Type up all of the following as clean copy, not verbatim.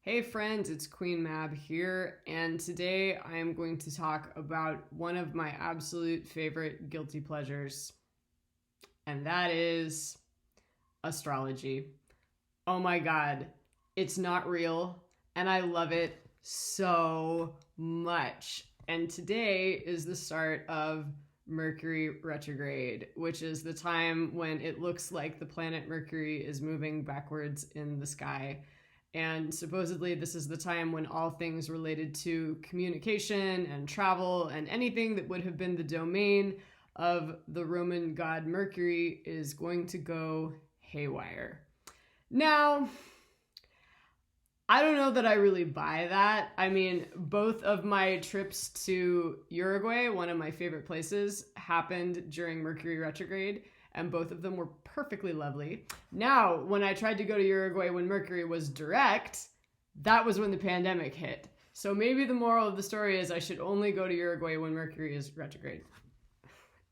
Hey friends, it's Queen Mab here, and today I am going to talk about one of my absolute favorite guilty pleasures, and that is astrology. Oh my god, it's not real, and I love it so much. And today is the start of Mercury retrograde, which is the time when it looks like the planet Mercury is moving backwards in the sky. And supposedly this is the time when all things related to communication and travel and anything that would have been the domain of the Roman god Mercury is going to go haywire. Now, I don't know that I really buy that. I mean, both of my trips to Uruguay, one of my favorite places, happened during Mercury retrograde, and both of them were perfectly lovely. Now, when I tried to go to Uruguay when Mercury was direct, that was when the pandemic hit. So maybe the moral of the story is I should only go to Uruguay when Mercury is retrograde.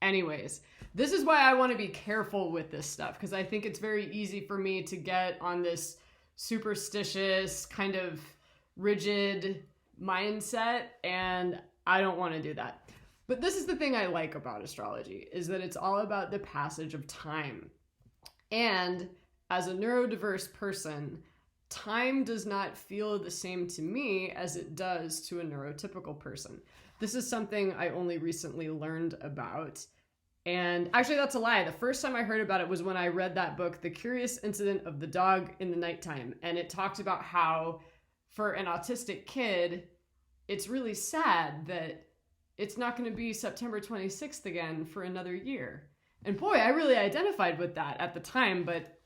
Anyways, this is why I want to be careful with this stuff, because I think it's very easy for me to get on this superstitious, kind of rigid mindset, and I don't want to do that. But this is the thing I like about astrology, is that it's all about the passage of time. And as a neurodiverse person, time does not feel the same to me as it does to a neurotypical person. This is something I only recently learned about. And actually, that's a lie. The first time I heard about it was when I read that book, The Curious Incident of the Dog in the Nighttime. And it talked about how, for an autistic kid, it's really sad that it's not going to be September 26th again for another year. And boy, I really identified with that at the time, but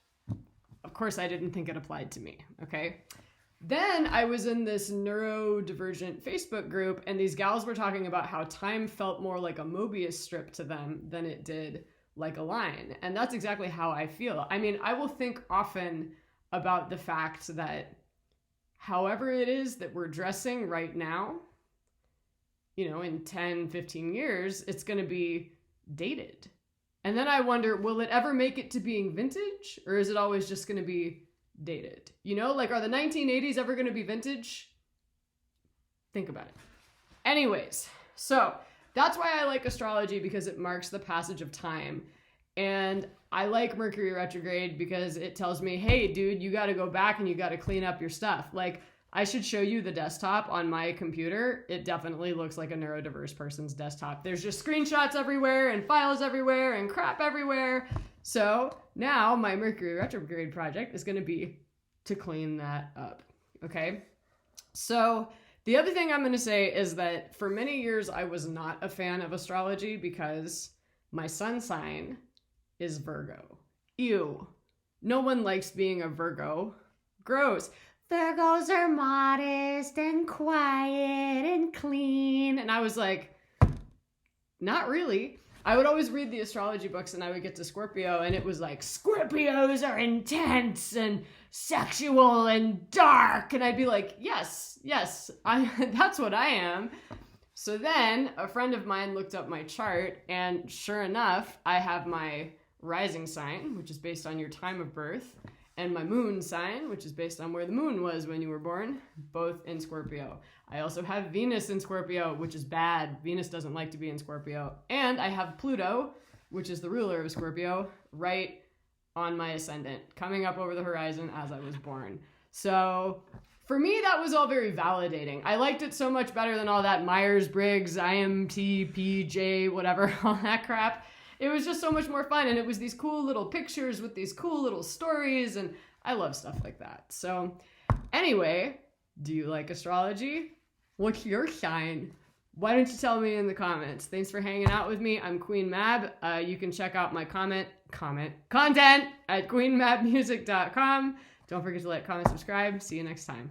of course I didn't think it applied to me, okay? Then I was in this neurodivergent Facebook group, and these gals were talking about how time felt more like a Mobius strip to them than it did like a line. And that's exactly how I feel. I mean, I will think often about the fact that however it is that we're dressing right now, in 10, 15 years, it's going to be dated. And then I wonder, will it ever make it to being vintage? Or is it always just going to be dated? Are the 1980s ever going to be vintage? Think about it. Anyways, so that's why I like astrology, because it marks the passage of time. And I like Mercury retrograde because it tells me, hey, dude, you got to go back and you got to clean up your stuff. I should show you the desktop on my computer. It definitely looks like a neurodiverse person's desktop. There's just screenshots everywhere and files everywhere and crap everywhere. So now my Mercury retrograde project is going to be to clean that up. Okay. So the other thing I'm going to say is that for many years, I was not a fan of astrology because my sun sign is Virgo. Ew. No one likes being a Virgo. Gross. Virgos are modest and quiet and clean. And I was like, not really. I would always read the astrology books and I would get to Scorpio and it was like, Scorpios are intense and sexual and dark. And I'd be like, yes, that's what I am. So then a friend of mine looked up my chart, and sure enough, I have my rising sign, which is based on your time of birth, and my moon sign, which is based on where the moon was when you were born, both in Scorpio. I also have Venus in Scorpio, which is bad. Venus doesn't like to be in Scorpio. And I have Pluto, which is the ruler of Scorpio, right on my ascendant, coming up over the horizon as I was born. So for me, that was all very validating. I liked it so much better than all that Myers-Briggs, IMT, whatever, all that crap. It was just so much more fun, and it was these cool little pictures with these cool little stories, and I love stuff like that. So anyway, do you like astrology? What's your sign? Why don't you tell me in the comments? Thanks for hanging out with me. I'm Queen Mab. You can check out my content at queenmabmusic.com. Don't forget to like, comment, subscribe. See you next time.